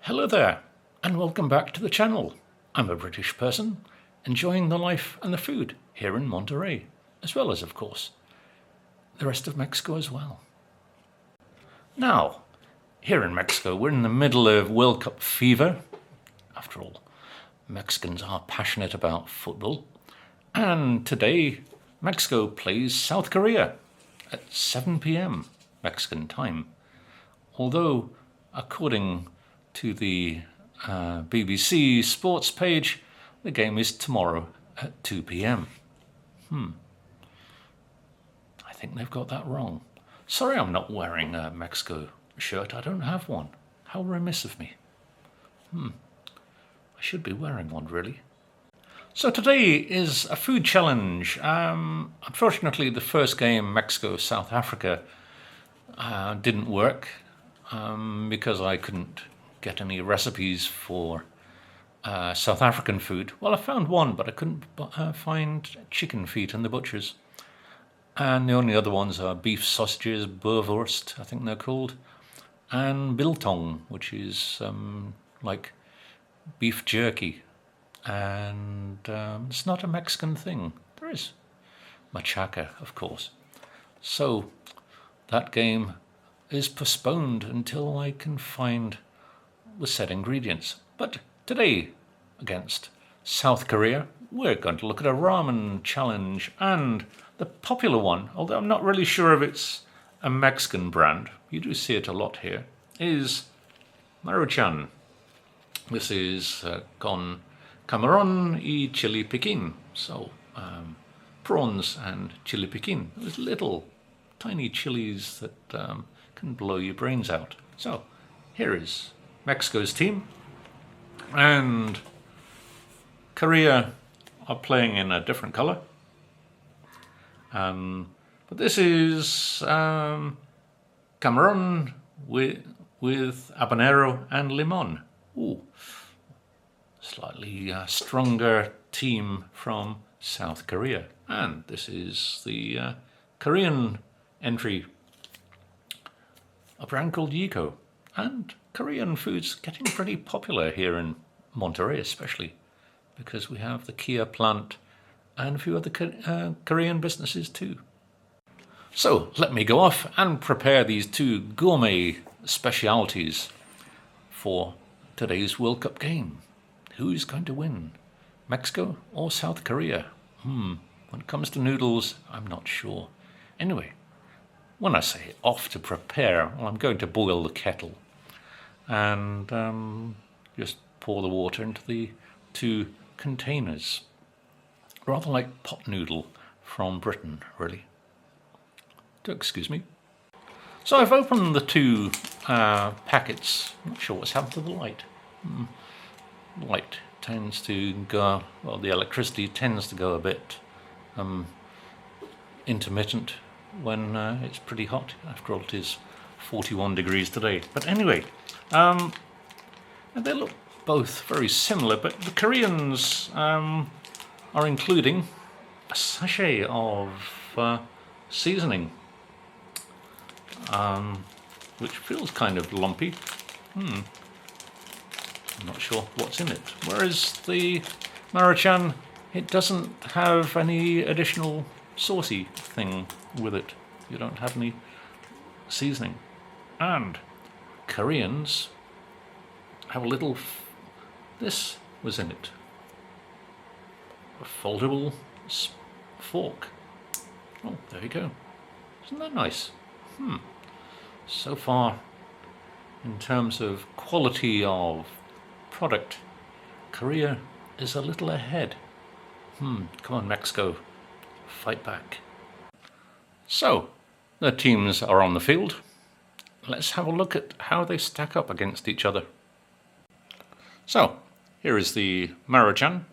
Hello there, and welcome back to the channel. I'm a British person, enjoying the life and the food here in Monterey, as well as, of course, the rest of Mexico as well. Now, here in Mexico, we're in the middle of World Cup fever. After all, Mexicans are passionate about football. And today, Mexico plays South Korea at 7 p.m. Mexican time. Although, according to the BBC sports page, the game is tomorrow at 2 p.m. I think they've got that wrong. Sorry I'm not wearing a Mexico shirt. I don't have one. How remiss of me. I should be wearing one, really. So today is a food challenge. Unfortunately, the first game, Mexico-South Africa, didn't work because I couldn't get any recipes for South African food. Well, I found one, but I couldn't find chicken feet in the butchers. And the only other ones are beef sausages, boerewurst, I think they're called, and biltong, which is like beef jerky. And it's not a Mexican thing. There is machaca, of course. So that game is postponed until I can find the said ingredients. But today, against South Korea, we're going to look at a ramen challenge, and the popular one, although I'm not really sure if it's a Mexican brand, you do see it a lot here, is Maruchan. This is con camarón y chili piquín, so prawns and chili piquín. Those little tiny chilies that can blow your brains out. So here is Mexico's team, and Korea are playing in a different color. But this is camarón with habanero and limon. Ooh. Slightly stronger team from South Korea. And this is the Korean entry, a brand called Yiko. And Korean food's getting pretty popular here in Monterey, especially because we have the Kia plant and a few other Korean businesses too. So let me go off and prepare these two gourmet specialities for today's World Cup game. Who's going to win, Mexico or South Korea? When it comes to noodles, I'm not sure. Anyway, when I say off to prepare, well, I'm going to boil the kettle and just pour the water into the two containers. Rather like pot noodle from Britain, really. Do excuse me. So I've opened the two packets. Not sure what's happened to the light. Light tends to go, well, the electricity tends to go a bit intermittent when it's pretty hot. After all, it is 41 degrees today. But anyway, they look both very similar, but the Koreans are including a sachet of seasoning, which feels kind of lumpy. I'm not sure what's in it. Whereas the Maruchan, it doesn't have any additional saucy thing with it. You don't have any seasoning. And Koreans have a little, this was in it. A foldable fork. Oh, there you go. Isn't that nice? So far, in terms of quality of product, Korea is a little ahead. Come on, Mexico, fight back. So, the teams are on the field. Let's have a look at how they stack up against each other. So, here is the Maruchan.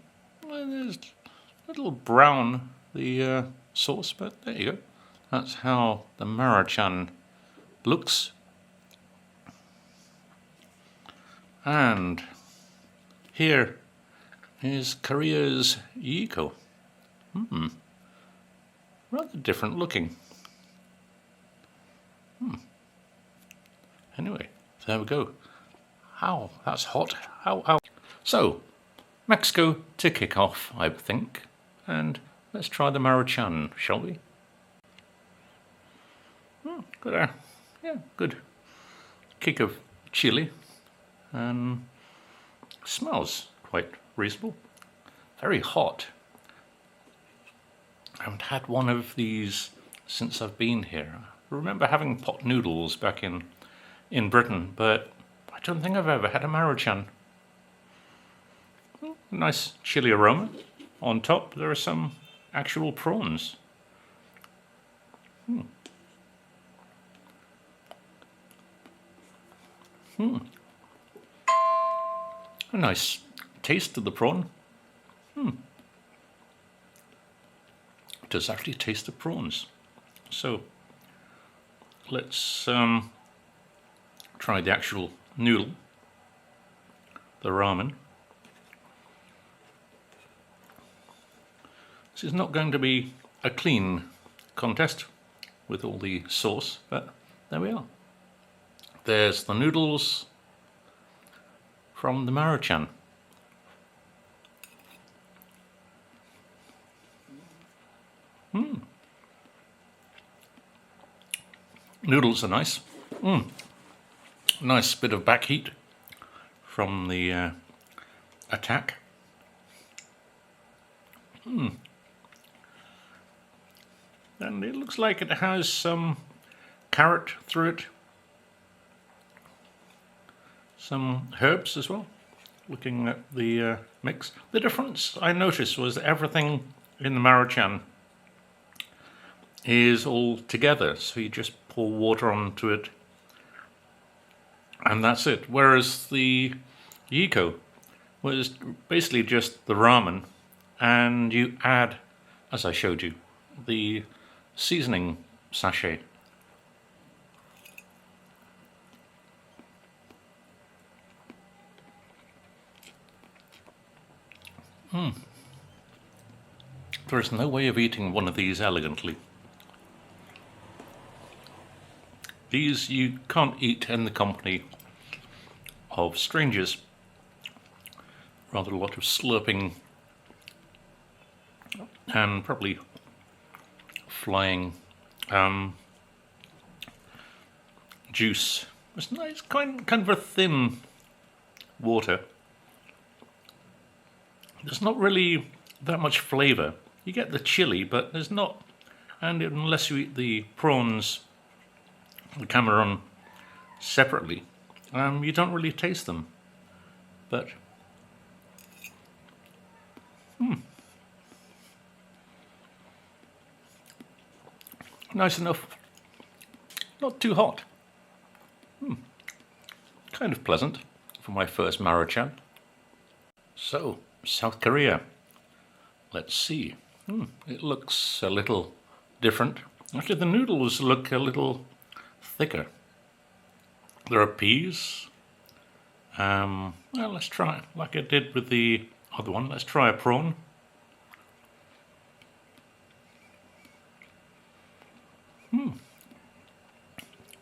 There's a little brown, the sauce, but there you go. That's how the Maruchan looks. And here is Korea's Yiko. Rather different looking. Anyway, there we go. Ow, that's hot. Ow, ow. So, Mexico to kick off, I think. And let's try the Maruchan, shall we? Good, yeah, good kick of chili. And smells quite reasonable. Very hot. I haven't had one of these since I've been here. I remember having pot noodles back in Britain, but I don't think I've ever had a Maruchan. Nice chili aroma. On top there are some actual prawns. A nice taste to the prawn. It does actually taste the prawns. So let's try the actual noodle, the ramen. This is not going to be a clean contest with all the sauce, but there we are. There's the noodles from the Maruchan. Noodles are nice. Nice bit of back heat from the attack. And it looks like it has some carrot through it. Some herbs as well, looking at the mix. The difference I noticed was that everything in the Maruchan is all together, so you just pour water onto it and that's it. Whereas the Yiko was basically just the ramen, and you add, as I showed you, the seasoning sachet. There is no way of eating one of these elegantly. These you can't eat in the company of strangers. Rather a lot of slurping and probably flying juice. It's nice, kind of a thin water. There's not really that much flavour. You get the chili, but there's not, and unless you eat the prawns, the Cameron, separately, you don't really taste them. But nice enough. Not too hot. Kind of pleasant for my first Maruchan. So, South Korea. Let's see. It looks a little different. Actually, the noodles look a little thicker. There are peas. Well, let's try it like I did with the other one. Let's try a prawn.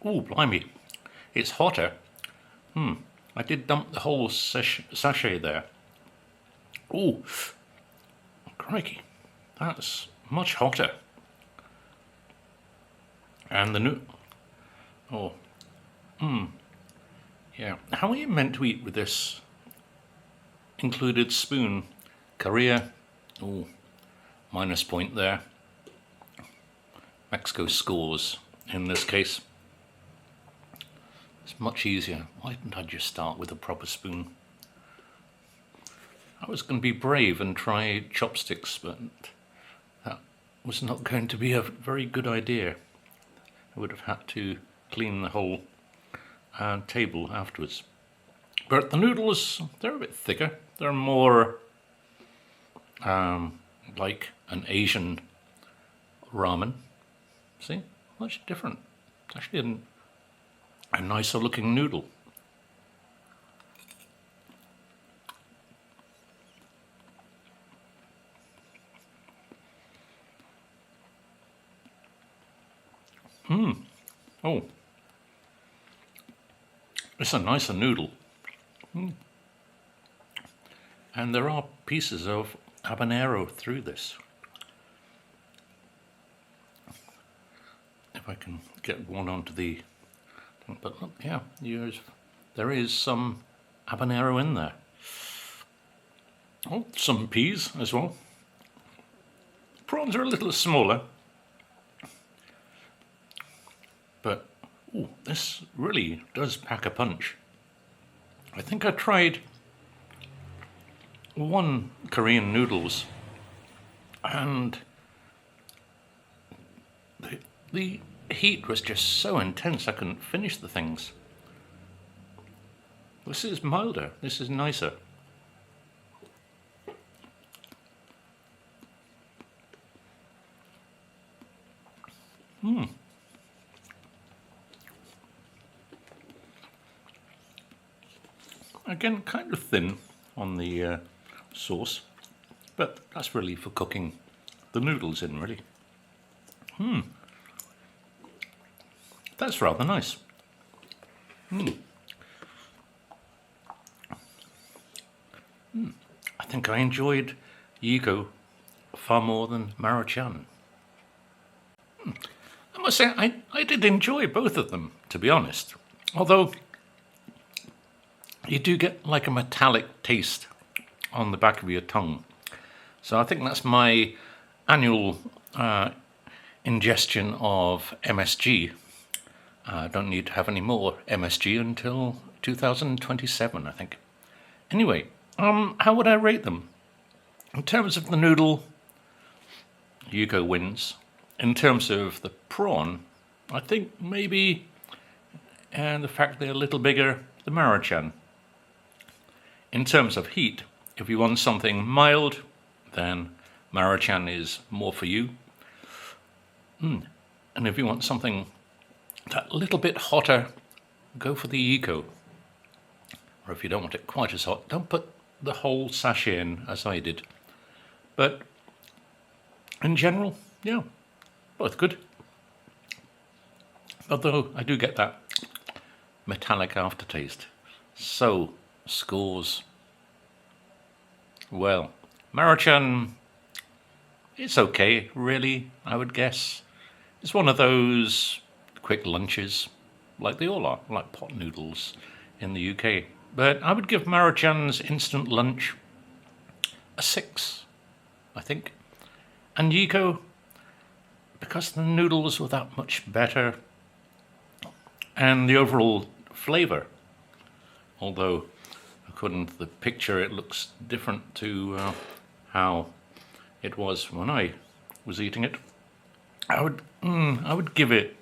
Oh, blimey. It's hotter. I did dump the whole sachet there. Oh, crikey. That's much hotter. And the yeah. How are you meant to eat with this included spoon? Korea, minus point there. Mexico scores in this case. It's much easier. Why didn't I just start with a proper spoon? I was going to be brave and try chopsticks, but that was not going to be a very good idea. I would have had to clean the whole table afterwards. But the noodles, they're a bit thicker. They're more like an Asian ramen. See? Much different. It's actually a nicer looking noodle. Oh, it's a nicer noodle. And there are pieces of habanero through this. If I can get one onto the... But look, yeah, there is some habanero in there. Oh, some peas as well. Prawns are a little smaller. But, ooh, this really does pack a punch. I think I tried one Korean noodles and the heat was just so intense I couldn't finish the things. This is milder, this is nicer. Again, kind of thin on the sauce, but that's really for cooking the noodles in, really. That's rather nice. I think I enjoyed Yiko far more than Maruchan. I must say, I did enjoy both of them, to be honest. Although, you do get like a metallic taste on the back of your tongue. So I think that's my annual ingestion of MSG. I don't need to have any more MSG until 2027, I think. Anyway, how would I rate them? In terms of the noodle, Yiko wins. In terms of the prawn, I think maybe, and the fact they're a little bigger, the Maruchan. In terms of heat, if you want something mild, then Maruchan is more for you. And if you want something that little bit hotter, go for the Yiko. Or if you don't want it quite as hot, don't put the whole sachet in as I did. But in general, yeah, both good. Although I do get that metallic aftertaste. So, scores. Well, Maruchan, it's okay, really, I would guess. It's one of those quick lunches, like they all are, like pot noodles in the UK. But I would give Maruchan's instant lunch a 6, I think. And Yiko, because the noodles were that much better, and the overall flavour, although according to the picture it looks different to how it was when I was eating it, I would give it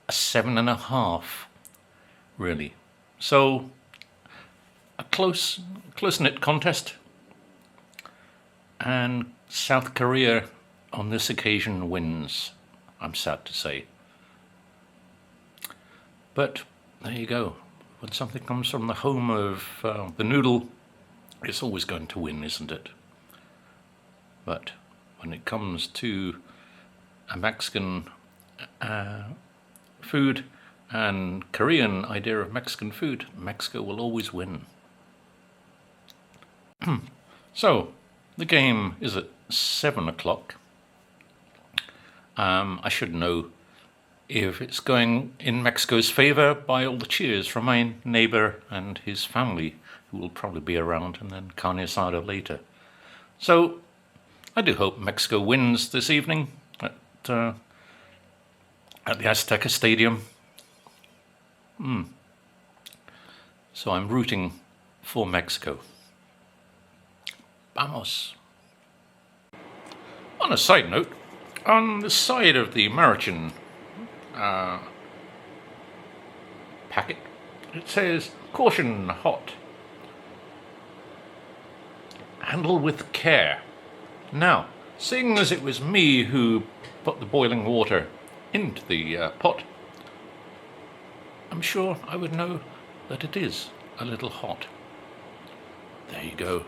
a 7.5, really. So a close-knit contest, and South Korea on this occasion wins, I'm sad to say. But there you go. When something comes from the home of the noodle, it's always going to win, isn't it? But when it comes to a Mexican food and Korean idea of Mexican food, Mexico will always win. So, the game is at 7 o'clock. I should know if it's going in Mexico's favour by all the cheers from my neighbour and his family, who will probably be around, and then carne asada later. So, I do hope Mexico wins this evening at the Azteca Stadium. So I'm rooting for Mexico. Vamos. On a side note, on the side of the Maruchan packet, it says, "Caution, hot. Handle with care." Now, seeing as it was me who put the boiling water into the pot, I'm sure I would know that it is a little hot. There you go.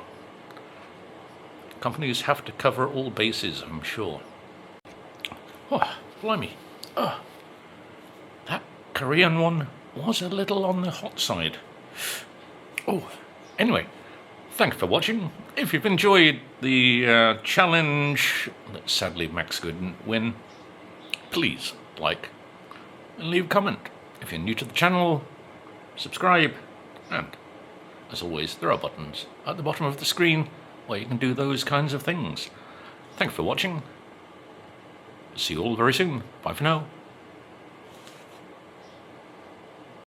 Companies have to cover all bases, I'm sure. Oh, blimey. Oh, that Korean one was a little on the hot side. Oh, Anyway, thanks for watching. If you've enjoyed the challenge that sadly Mexico didn't win, please like and leave a comment. If you're new to the channel, subscribe, and as always, there are buttons at the bottom of the screen where you can do those kinds of things. Thanks for watching. See you all very soon. Bye for now.